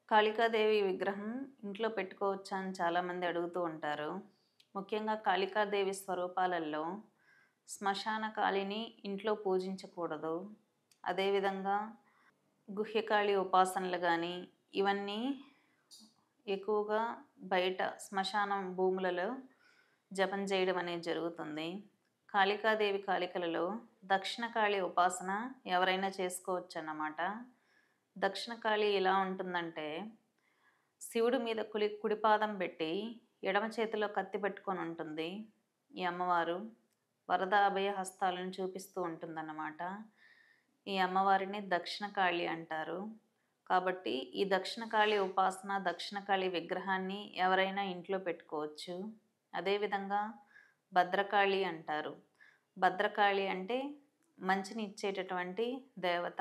కాళికాదేవి విగ్రహం ఇంట్లో పెట్టుకోవచ్చా అని చాలామంది అడుగుతూ ఉంటారు. ముఖ్యంగా కాళికాదేవి స్వరూపాలలో శ్మశాన కాళిని ఇంట్లో పూజించకూడదు. అదేవిధంగా గుహ్యకాళి ఉపాసనలు గానీ, ఇవన్నీ ఎక్కువగా బయట శ్మశానం భూములలో జపం చేయడం అనేది జరుగుతుంది. కాళికాదేవి కాళికలలో దక్షిణకాళి ఉపాసన ఎవరైనా చేసుకోవచ్చన్నమాట. దక్షిణకాళి ఎలా ఉంటుందంటే, శివుడి మీద కుడిపాదం పెట్టి ఎడమ చేతిలో కత్తి పట్టుకొని ఉంటుంది. ఈ అమ్మవారు వరద అభయ హస్తాలను చూపిస్తూ ఉంటుందన్నమాట. ఈ అమ్మవారిని దక్షిణకాళి అంటారు. కాబట్టి ఈ దక్షిణకాళి ఉపాసన, దక్షిణకాళి విగ్రహాన్ని ఎవరైనా ఇంట్లో పెట్టుకోవచ్చు. అదేవిధంగా భద్రకాళి అంటారు. భద్రకాళి అంటే మంచిని ఇచ్చేటటువంటి దేవత,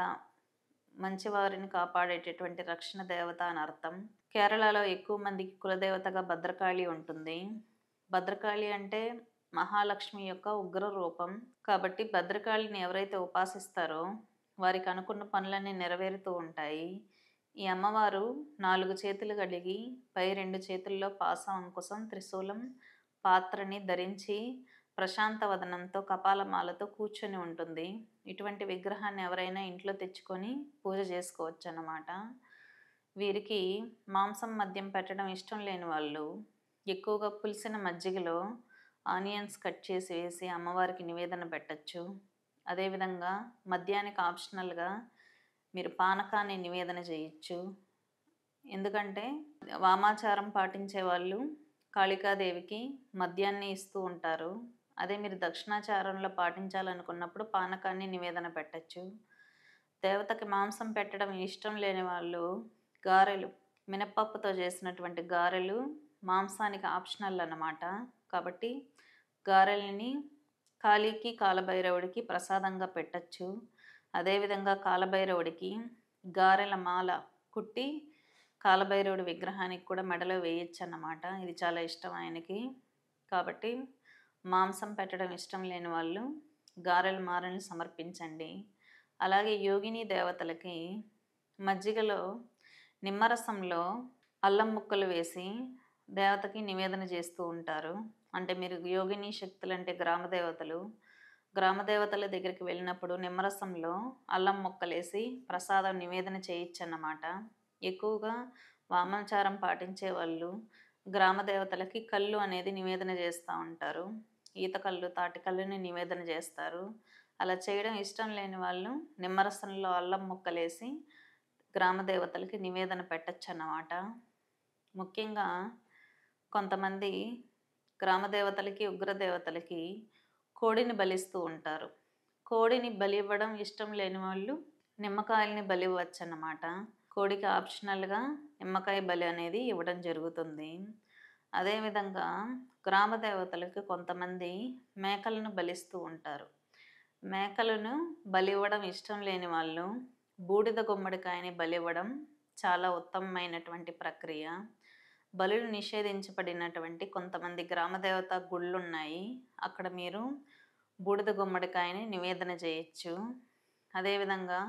మంచివారిని కాపాడేటటువంటి రక్షణ దేవత అని అర్థం. కేరళలో ఎక్కువ మందికి కులదేవతగా భద్రకాళి ఉంటుంది. భద్రకాళి అంటే మహాలక్ష్మి యొక్క ఉగ్ర రూపం. కాబట్టి భద్రకాళిని ఎవరైతే ఉపాసిస్తారో వారికి అనుకున్న పనులన్నీ నెరవేరుతూ ఉంటాయి. ఈ అమ్మవారు 4 చేతులు కలిగి పై 2 చేతుల్లో పాశం, అంకుశం, త్రిశూలం, పాత్రని ధరించి ప్రశాంత వదనంతో కపాలమాలతో కూర్చొని ఉంటుంది. ఇటువంటి విగ్రహాన్ని ఎవరైనా ఇంట్లో తెచ్చుకొని పూజ చేసుకోవచ్చు అన్నమాట. వీరికి మాంసం, మద్యం పెట్టడం ఇష్టం లేని వాళ్ళు ఎక్కువగా పులిసిన మజ్జిగలో ఆనియన్స్ కట్ చేసి వేసి అమ్మవారికి నివేదన పెట్టచ్చు. అదేవిధంగా మద్యానికి ఆప్షనల్గా మీరు పానకాన్ని నివేదన చేయొచ్చు. ఎందుకంటే వామాచారం పాటించే వాళ్ళు కాళికాదేవికి మద్యాన్ని ఇస్తూ ఉంటారు. అదే మీరు దక్షిణాచారంలో పాటించాలనుకున్నప్పుడు పానకాన్ని నివేదన పెట్టచ్చు. దేవతకి మాంసం పెట్టడం ఇష్టం లేని వాళ్ళు గారెలు, మినపప్పుతో చేసినటువంటి గారెలు మాంసానికి ఆప్షనల్ అన్నమాట. కాబట్టి గారెలని కాళీకి, కాలభైరవుడికి ప్రసాదంగా పెట్టచ్చు. అదేవిధంగా కాలభైరవుడికి గారెల మాల కుట్టి కాలభైరవుడి విగ్రహానికి కూడా మెడలో వేయచ్చు అన్నమాట. ఇది చాలా ఇష్టం ఆయనకి. కాబట్టి మాంసం పెట్టడం ఇష్టం లేని వాళ్ళు గారెల మాలను సమర్పించండి. అలాగే యోగిని దేవతలకి మజ్జిగలో నిమ్మరసంలో అల్లం ముక్కలు వేసి దేవతకి నివేదన చేస్తూ ఉంటారు. అంటే మీరు యోగిని శక్తులు అంటే గ్రామదేవతలు, గ్రామదేవతల దగ్గరికి వెళ్ళినప్పుడు నిమ్మరసంలో అల్లం ముక్కలేసి ప్రసాదం నివేదన చేయొచ్చన్నమాట. ఎక్కువగా వామాచారం పాటించే వాళ్ళు గ్రామదేవతలకి కళ్ళు అనేది నివేదన చేస్తూ ఉంటారు. ఈత కళ్ళు, తాటి కళ్ళుని నివేదన చేస్తారు. అలా చేయడం ఇష్టం లేని వాళ్ళు నిమ్మరసంలో అల్లం ముక్కలేసి గ్రామదేవతలకి నివేదన పెట్టచ్చు అన్నమాట. ముఖ్యంగా కొంతమంది గ్రామదేవతలకి, ఉగ్రదేవతలకి కోడిని బలిస్తూ ఉంటారు. కోడిని బలి ఇవ్వడం ఇష్టం లేని వాళ్ళు నిమ్మకాయలని బలి ఇవ్వచ్చు అన్నమాట. కోడికి ఆప్షనల్గా నిమ్మకాయ బలి అనేది ఇవ్వడం జరుగుతుంది. అదేవిధంగా గ్రామదేవతలకు కొంతమంది మేకలను బలిస్తూ ఉంటారు. మేకలను బలి ఇవ్వడం ఇష్టం లేని వాళ్ళు బూడిద గుమ్మడికాయని బలి ఇవ్వడం చాలా ఉత్తమమైనటువంటి ప్రక్రియ. బలులు నిషేధించబడినటువంటి కొంతమంది గ్రామదేవత గుళ్ళు ఉన్నాయి. అక్కడ మీరు బూడిద గుమ్మడికాయని నివేదన చేయొచ్చు. అదేవిధంగా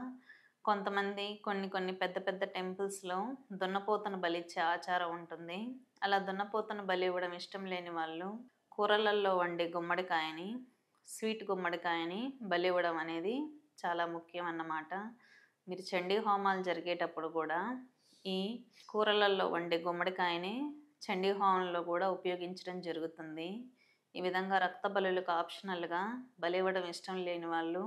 కొంతమంది కొన్ని పెద్ద పెద్ద టెంపుల్స్లో దున్నపోతను బలిచ్చే ఆచారం ఉంటుంది. అలా దున్నపోతను బలి ఇవ్వడం ఇష్టం లేని వాళ్ళు కూరలల్లో వండే గుమ్మడికాయని, స్వీట్ గుమ్మడికాయని బలి ఇవ్వడం అనేది చాలా ముఖ్యం అన్నమాట. మీరు చండీ హోమాలు జరిగేటప్పుడు కూడా ఈ కూరలలో వండే గుమ్మడికాయని చండీ హోమంలో కూడా ఉపయోగించడం జరుగుతుంది. ఈ విధంగా రక్త బలులకు ఆప్షనల్గా బలి ఇవ్వడం ఇష్టం లేని వాళ్ళు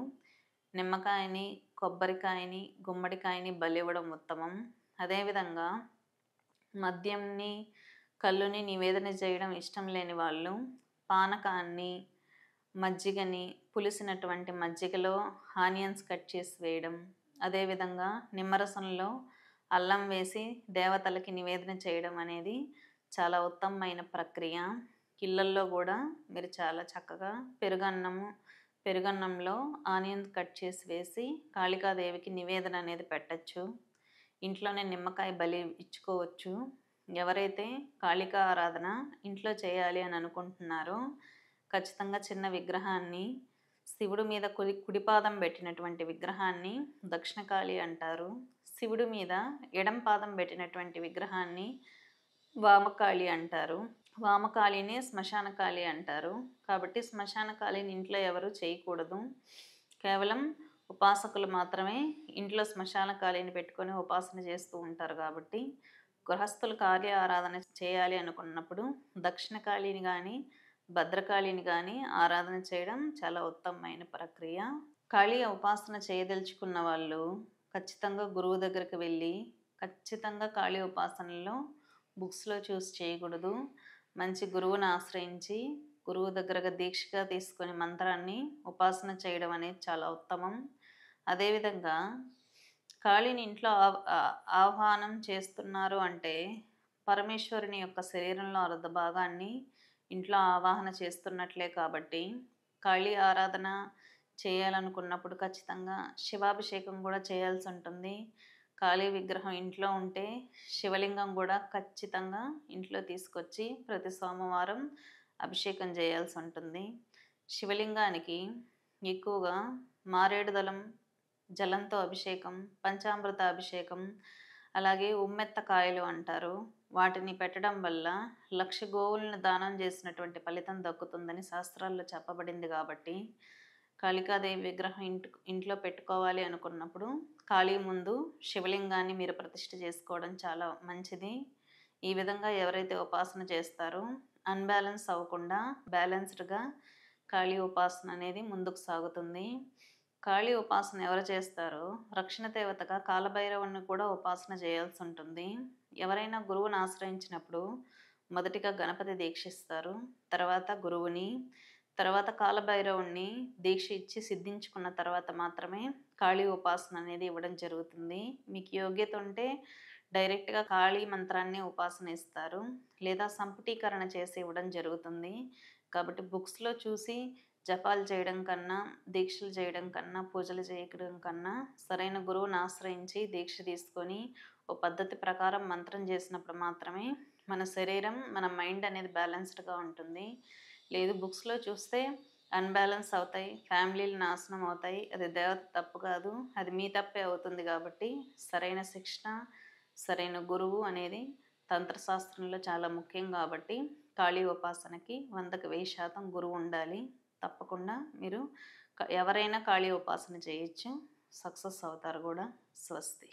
నిమ్మకాయని, కొబ్బరికాయని, గుమ్మడికాయని బలి ఇవ్వడం ఉత్తమం. అదేవిధంగా మద్యంని, కళ్ళుని నివేదన చేయడం ఇష్టం లేని వాళ్ళు పానకాన్ని, మజ్జిగని, పులిసినటువంటి మజ్జిగలో ఆనియన్స్ కట్ చేసి వేయడం, అదేవిధంగా నిమ్మరసంలో అల్లం వేసి దేవతలకి నివేదన చేయడం అనేది చాలా ఉత్తమమైన ప్రక్రియ. ఇళ్ళల్లో కూడా మీరు చాలా చక్కగా పెరుగన్నంలో ఆనియన్స్ కట్ చేసి వేసి కాళికాదేవికి నివేదన అనేది పెట్టచ్చు. ఇంట్లోనే నిమ్మకాయ బలి ఇచ్చుకోవచ్చు. ఎవరైతే కాళికా ఆరాధన ఇంట్లో చేయాలి అని అనుకుంటున్నారో ఖచ్చితంగా చిన్న విగ్రహాన్ని, శివుడి మీద కుడిపాదం పెట్టినటువంటి విగ్రహాన్ని దక్షిణకాళి అంటారు. శివుడి మీద ఎడం పాదం పెట్టినటువంటి విగ్రహాన్ని వామకాళి అంటారు. వామకాళినే శ్మశానకాళి అంటారు. కాబట్టి శ్మశానకాళిని ఇంట్లో ఎవరు చేయకూడదు. కేవలం ఉపాసకులు మాత్రమే ఇంట్లో శ్మశానకాళిని పెట్టుకొని ఉపాసన చేస్తూ ఉంటారు కాబట్టి గృహస్థులు కార్య ఆరాధన చేయాలి అనుకున్నప్పుడు దక్షిణకాళిని కానీ భద్రకాళిని కానీ ఆరాధన చేయడం చాలా ఉత్తమమైన ప్రక్రియ. కాళీ ఉపాసన చేయదలుచుకున్న వాళ్ళు ఖచ్చితంగా గురువు దగ్గరికి వెళ్ళి ఖచ్చితంగా కాళీ ఉపాసనలో బుక్స్లో చూసి చేయకూడదు. మంచి గురువుని ఆశ్రయించి గురువు దగ్గరగా దీక్షగా తీసుకొని మంత్రాన్ని ఉపాసన చేయడం అనేది చాలా ఉత్తమం. అదేవిధంగా కాళీని ఇంట్లో ఆహ్వానం చేస్తున్నారు అంటే పరమేశ్వరుని యొక్క శరీరంలో అర్ధ భాగాన్ని ఇంట్లో ఆవాహన చేస్తున్నట్లే కాబట్టి కాళీ ఆరాధన చేయాలనుకున్నప్పుడు ఖచ్చితంగా శివాభిషేకం కూడా చేయాల్సి ఉంటుంది. కాళీ విగ్రహం ఇంట్లో ఉంటే శివలింగం కూడా ఖచ్చితంగా ఇంట్లో తీసుకొచ్చి ప్రతి సోమవారం అభిషేకం చేయాల్సి ఉంటుంది. శివలింగానికి ఎక్కువగా మారేడు దళం జలంతో అభిషేకం, పంచామృత అభిషేకం, అలాగే ఉమ్మెత్త కాయలు అంటారు. వాటిని పెట్టడం వల్ల 1,00,000 గోవులను దానం చేసినటువంటి ఫలితం దక్కుతుందని శాస్త్రాల్లో చెప్పబడింది. కాబట్టి కాళికాదేవి విగ్రహం ఇంట్లో పెట్టుకోవాలి అనుకున్నప్పుడు కాళీ ముందు శివలింగాన్ని మీరు ప్రతిష్ఠ చేసుకోవడం చాలా మంచిది. ఈ విధంగా ఎవరైతే ఉపాసన చేస్తారో అన్బ్యాలెన్స్ అవ్వకుండా బ్యాలెన్స్డ్గా కాళీ ఉపాసన అనేది ముందుకు సాగుతుంది. కాళీ ఉపాసన ఎవరు చేస్తారో రక్షణ దేవతగా కాలభైరవుని కూడా ఉపాసన చేయాల్సి ఉంటుంది. ఎవరైనా గురువుని ఆశ్రయించినప్పుడు మొదటిగా గణపతి దీక్షిస్తారు, తర్వాత గురువుని, తర్వాత కాలభైరవుణ్ణి దీక్ష ఇచ్చి సిద్ధించుకున్న తర్వాత మాత్రమే కాళీ ఉపాసన అనేది ఇవ్వడం జరుగుతుంది. మీకు యోగ్యత ఉంటే డైరెక్ట్గా కాళీ మంత్రాన్ని ఉపాసన ఇస్తారు, లేదా సంపుటీకరణ చేసి ఇవ్వడం జరుగుతుంది. కాబట్టి బుక్స్లో చూసి జపాలు చేయడం కన్నా, దీక్షలు చేయడం కన్నా, పూజలు చేయడం కన్నా సరైన గురువుని ఆశ్రయించి దీక్ష తీసుకొని ఓ పద్ధతి ప్రకారం మంత్రం చేసినప్పుడు మాత్రమే మన శరీరం, మన మైండ్ అనేది బ్యాలెన్స్డ్గా ఉంటుంది. లేదు బుక్స్లో చూస్తే అన్బ్యాలెన్స్ అవుతాయి, ఫ్యామిలీలు నాశనం అవుతాయి. అది దేవత తప్పు కాదు, అది మీ తప్పే అవుతుంది. కాబట్టి సరైన శిక్షణ, సరైన గురువు అనేది తంత్రశాస్త్రంలో చాలా ముఖ్యం. కాబట్టి కాళీ ఉపాసనకి 100కి 1000% గురువు ఉండాలి. తప్పకుండా మీరు ఎవరైనా కాళీ ఉపాసన చేయొచ్చు, సక్సెస్ అవుతారు కూడా. స్వస్తి.